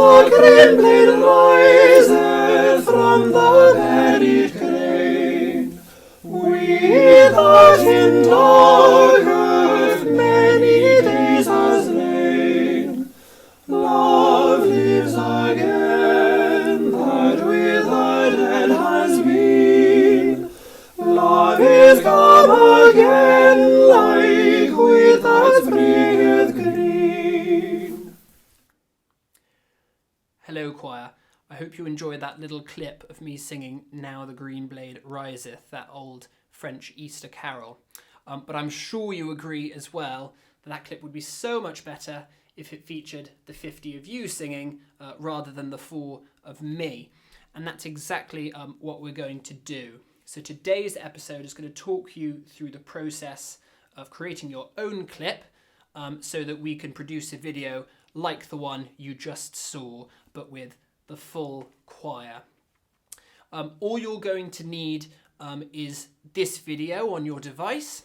the green blade riseth from the buried grain. We that in dark earth many days has lain, love lives again, that with the dead has been. Love is come again, like wheat that springeth green. Hello choir, I hope you enjoyed that little clip of me singing Now the Green Blade Riseth, that old French Easter carol. But I'm sure you agree as well that that clip would be so much better if it featured the 50 of you singing rather than the 4 of me. And that's exactly what we're going to do. So today's episode is going to talk you through the process of creating your own clip so that we can produce a video like the one you just saw, but with the full choir. All you're going to need is this video on your device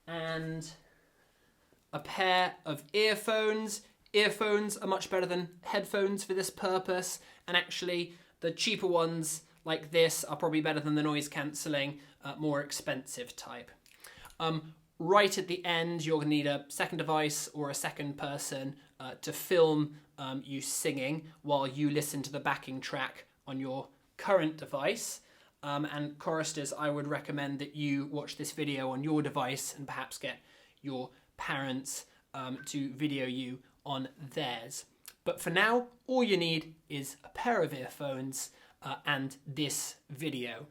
and a pair of earphones. Earphones are much better than headphones for this purpose, and actually the cheaper ones like this are probably better than the noise cancelling, more expensive type. Right at the end, you're going to need a second device or a second person to film you singing while you listen to the backing track on your current device. And choristers, I would recommend that you watch this video on your device and perhaps get your parents to video you on theirs. But for now, all you need is a pair of earphones and this video.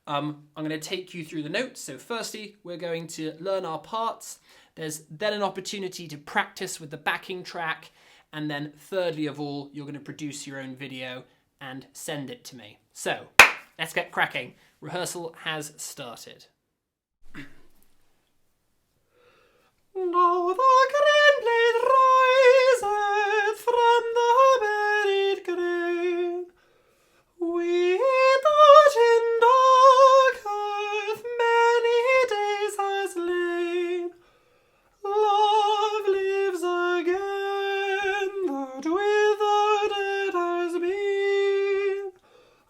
I'm going to take you through the notes. So firstly, we're going to learn our parts. There's then an opportunity to practice with the backing track. And then thirdly of all, you're going to produce your own video and send it to me. So let's get cracking. Rehearsal has started. Now the green blade riseth from the buried grain. We that in dark earth many days has lain, love lives again, that with the dead has been.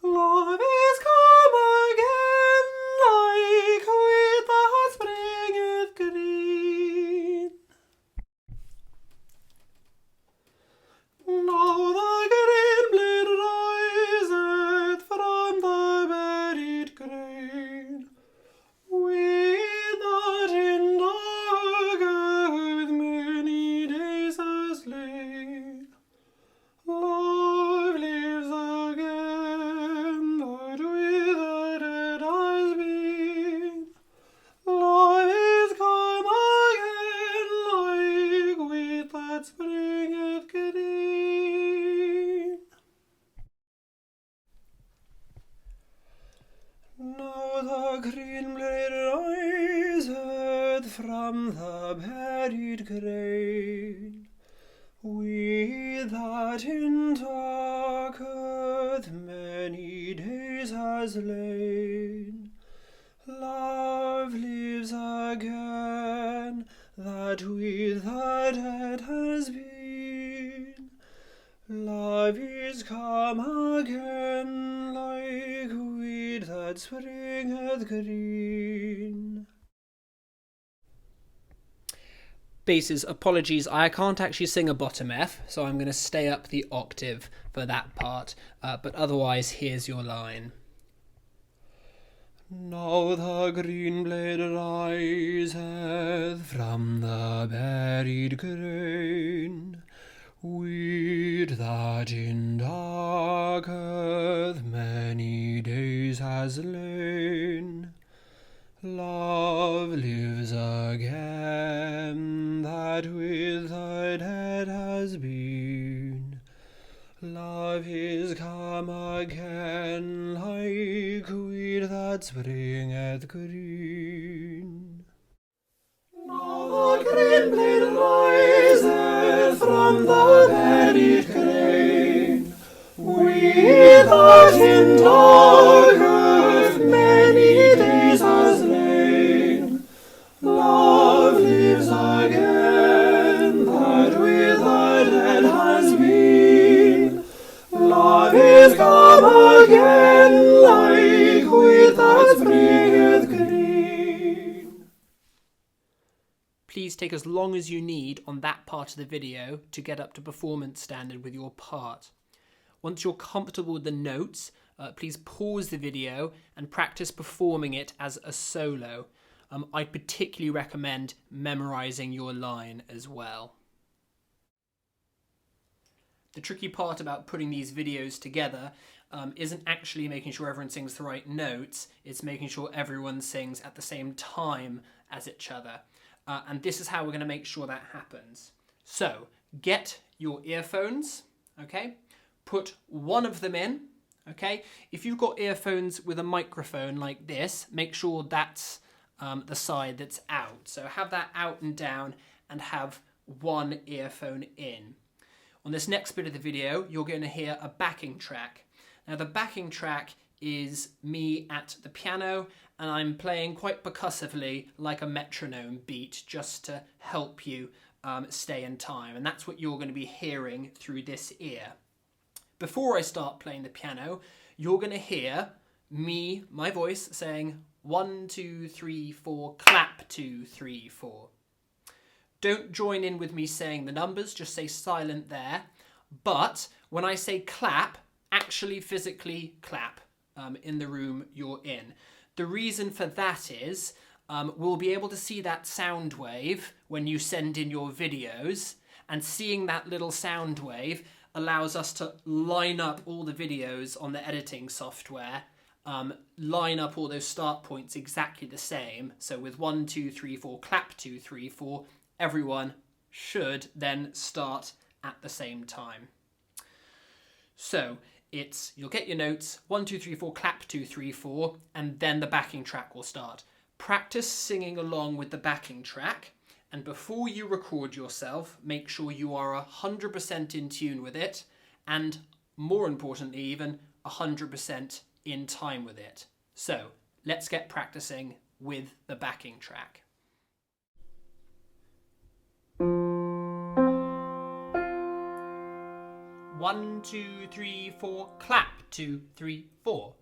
Love is come again, like wheat that springeth green. Now the green blade riseth from the buried grain. We that in dark earth many days has lain, love lives again, that with the dead has been. Love is come again, like wheat that springeth green. Now the green blade riseth from the buried grain. We that in dark earth many days has lain, love lives again, that with the dead has been. Love is come again, like wheat that springeth green. Basses, apologies, I can't actually sing a bottom F, so I'm going to stay up the octave for that part, but otherwise here's your line. Now the green blade riseth from the buried grain. Wheat that in dark earth many days has lain, love lives again, that with the dead has been. Love is come again, like wheat that springeth green. Now the green blade riseth from the buried grain. We that in dark earth many days has lain, love lives again, that with the dead has been. please take as long as you need on that part of the video to get up to performance standard with your part. Once you're comfortable with the notes, please pause the video and practice performing it as a solo. I'd particularly recommend memorizing your line as well. The tricky part about putting these videos together isn't actually making sure everyone sings the right notes, it's making sure everyone sings at the same time as each other. And this is how we're going to make sure that happens. So, get your earphones, okay? Put one of them in, okay? If you've got earphones with a microphone like this, make sure that's the side that's out. So have that out and down and have one earphone in. On this next bit of the video, you're going to hear a backing track. Now the backing track is me at the piano, and I'm playing quite percussively like a metronome beat just to help you stay in time. And that's what you're going to be hearing through this ear. Before I start playing the piano, you're going to hear me, my voice, saying 1, 2, 3, 4, clap 2, 3, 4. Don't join in with me saying the numbers, just say silent there. But when I say clap, actually physically clap in the room you're in. The reason for that is we'll be able to see that sound wave when you send in your videos, and seeing that little sound wave allows us to line up all the videos on the editing software, line up all those start points exactly the same. So with 1, 2, 3, 4, clap 2, 3, 4, everyone should then start at the same time. So you'll get your notes, 1, 2, 3, 4, clap 2, 3, 4, and then the backing track will start. Practice singing along with the backing track, and before you record yourself, make sure you are 100% in tune with it, and more importantly even, 100% in time with it. So let's get practicing with the backing track. 1, 2, 3, 4, clap 2, 3, 4.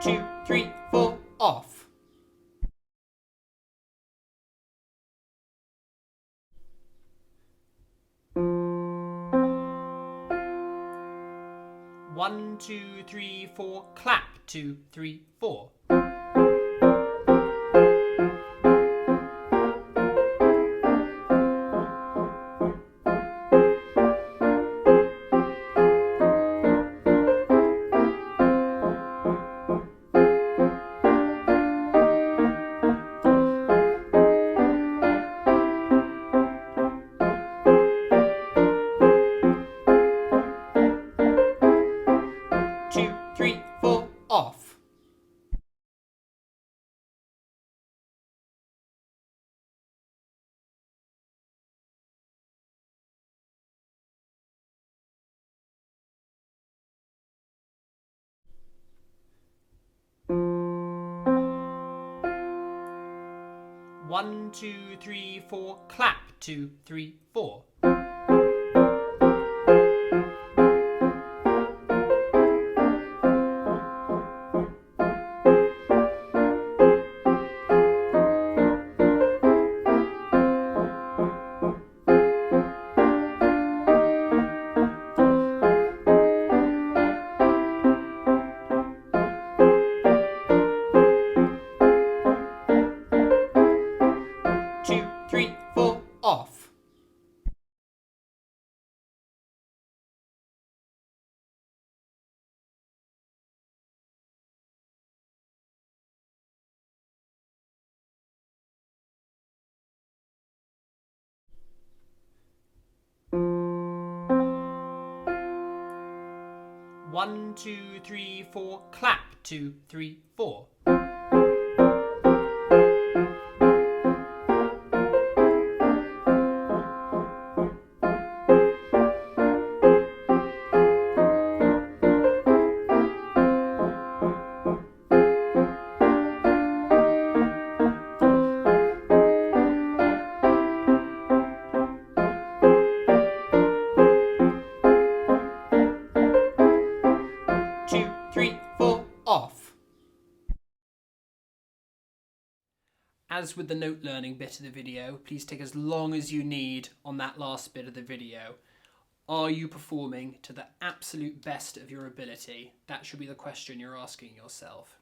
2, 3, 4, off. 1, 2, 3, 4, clap 2, 3, 4. 2, 3, 4, off. 1, 2, 3, 4, clap 2, 3, 4. 2, 3, 4, off. 1, 2, 3, 4, clap 2, 3, 4. 2, as with the note learning bit of the video, please take as long as you need on that last bit of the video. Are you performing to the absolute best of your ability? That should be the question you're asking yourself.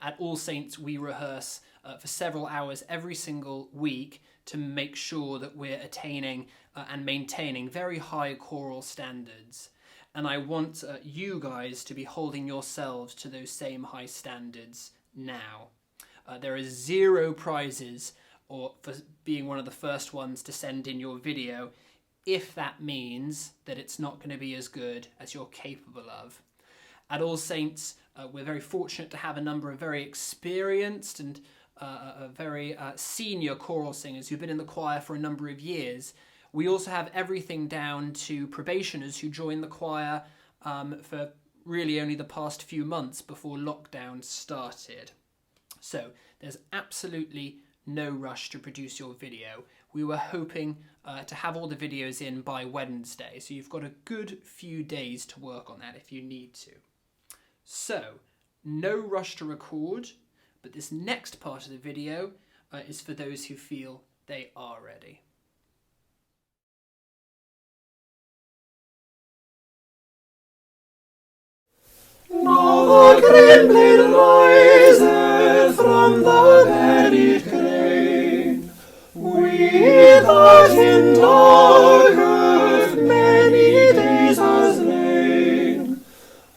At All Saints, we rehearse for several hours every single week to make sure that we're attaining and maintaining very high choral standards. And I want you guys to be holding yourselves to those same high standards now. There are 0 prizes for being one of the first ones to send in your video, if that means that it's not going to be as good as you're capable of. At All Saints, we're very fortunate to have a number of very experienced and very senior choral singers who've been in the choir for a number of years. We also have everything down to probationers who joined the choir for really only the past few months before lockdown started. So there's absolutely no rush to produce your video. We were hoping to have all the videos in by Wednesday, so you've got a good few days to work on that if you need to. So, no rush to record, but this next part of the video is for those who feel they are ready. Now the green blade riseth from the buried grain, we that in dark earth many days has lain.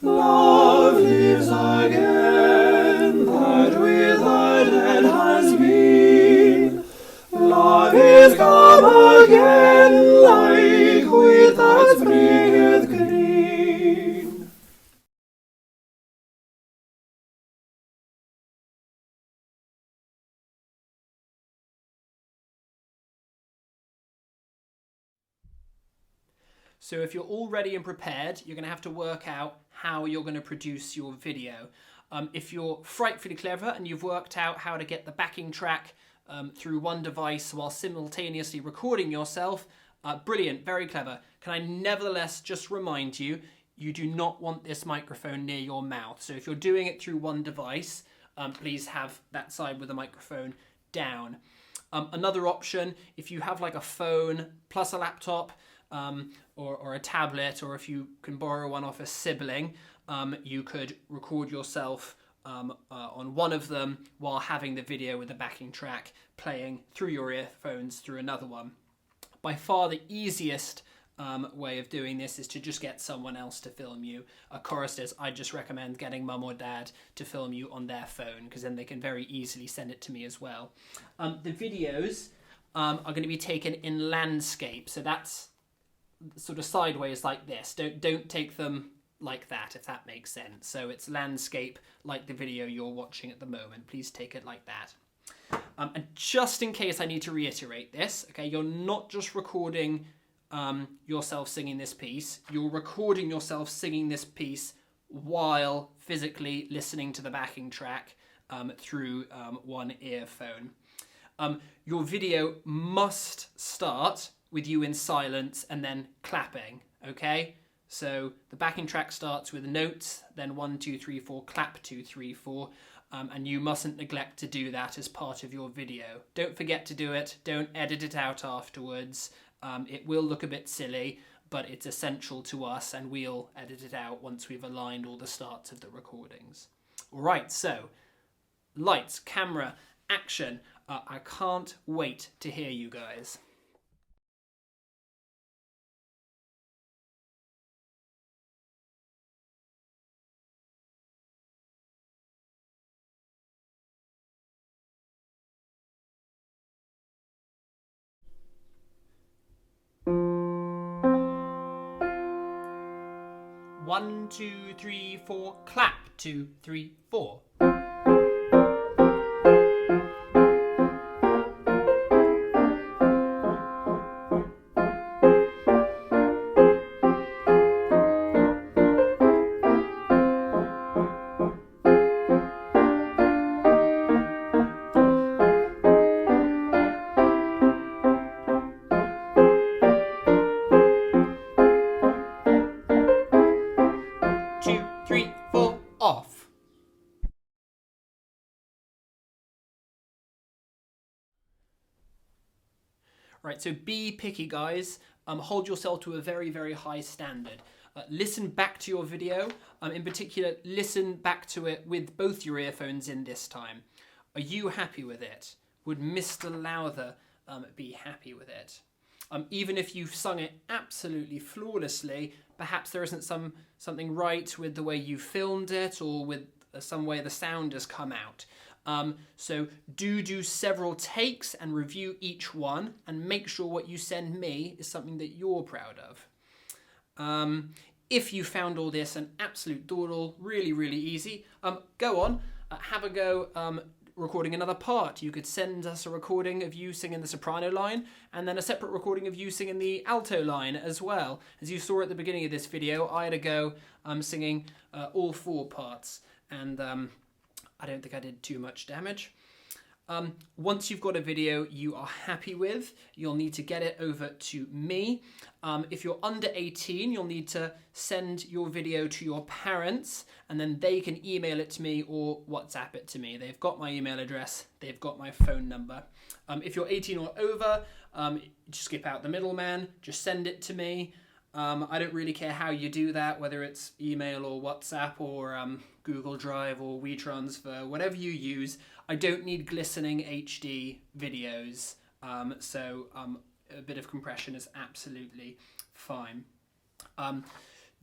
Love lives again, that with the dead has been. Love is come again, like wheat that springeth green. So if you're all ready and prepared, you're going to have to work out how you're going to produce your video. If you're frightfully clever and you've worked out how to get the backing track through one device while simultaneously recording yourself, brilliant, very clever. Can I nevertheless just remind you, you do not want this microphone near your mouth. So if you're doing it through one device, please have that side with the microphone down. Another option, if you have like a phone plus a laptop, or a tablet, or if you can borrow one off a sibling, you could record yourself on one of them while having the video with the backing track playing through your earphones through another one. By far the easiest way of doing this is to just get someone else to film you. Choristers, I just recommend getting mum or dad to film you on their phone, because then they can very easily send it to me as well. The videos are going to be taken in landscape, so that's sort of sideways like this. Don't take them like that, if that makes sense. So it's landscape like the video you're watching at the moment. Please take it like that. And just in case I need to reiterate this, okay, you're not just recording yourself singing this piece, you're recording yourself singing this piece while physically listening to the backing track through one earphone. Your video must start with you in silence and then clapping, okay? So the backing track starts with notes, then 1, 2, 3, 4, clap 2, 3, 4, and you mustn't neglect to do that as part of your video. Don't forget to do it, don't edit it out afterwards. It will look a bit silly, but it's essential to us, and we'll edit it out once we've aligned all the starts of the recordings. All right, so lights, camera, action. I can't wait to hear you guys. One, 2, 3, 4, clap 2, 3, 4. Right, so be picky, guys. Hold yourself to a very, very high standard. Listen back to your video. In particular, listen back to it with both your earphones in this time. Are you happy with it? Would Mr. Lowther be happy with it? Even if you've sung it absolutely flawlessly, perhaps there isn't something right with the way you filmed it or with some way the sound has come out. So do several takes and review each one and make sure what you send me is something that you're proud of. If you found all this an absolute dawdle, really, really easy, go on, have a go recording another part. You could send us a recording of you singing the soprano line and then a separate recording of you singing the alto line as well. As you saw at the beginning of this video, I had a go singing all 4 parts, and I don't think I did too much damage. Once you've got a video you are happy with, you'll need to get it over to me. If you're under 18, you'll need to send your video to your parents, and then they can email it to me or WhatsApp it to me. They've got my email address, they've got my phone number. If you're 18 or over, just skip out the middleman, just send it to me. I don't really care how you do that, whether it's email or WhatsApp or Google Drive or WeTransfer, whatever you use. I don't need glistening HD videos, so a bit of compression is absolutely fine.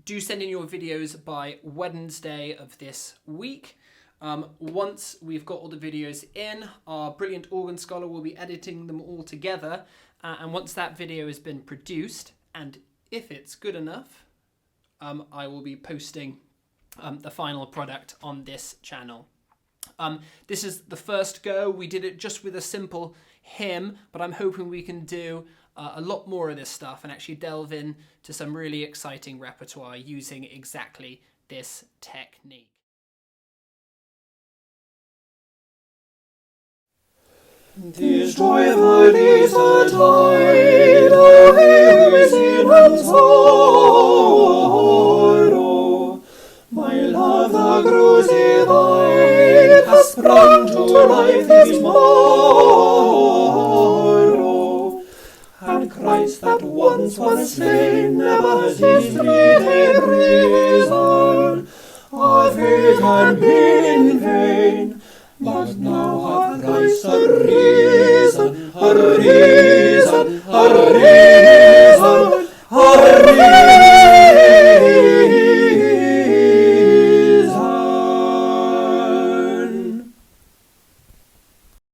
Do send in your videos by Wednesday of this week. Once we've got all the videos in, our brilliant organ scholar will be editing them all together, and once that video has been produced, and if it's good enough, I will be posting the final product on this channel. This is the first go. We did it just with a simple hymn, but I'm hoping we can do a lot more of this stuff and actually delve into some really exciting repertoire using exactly this technique. This joyful Eastertide of reason and sorrow, my love, the crucified, has sprung to life this morrow, and Christ that once was slain never has history risen. Our faith had been in vain, but now hath Christ arisen, arisen, arisen.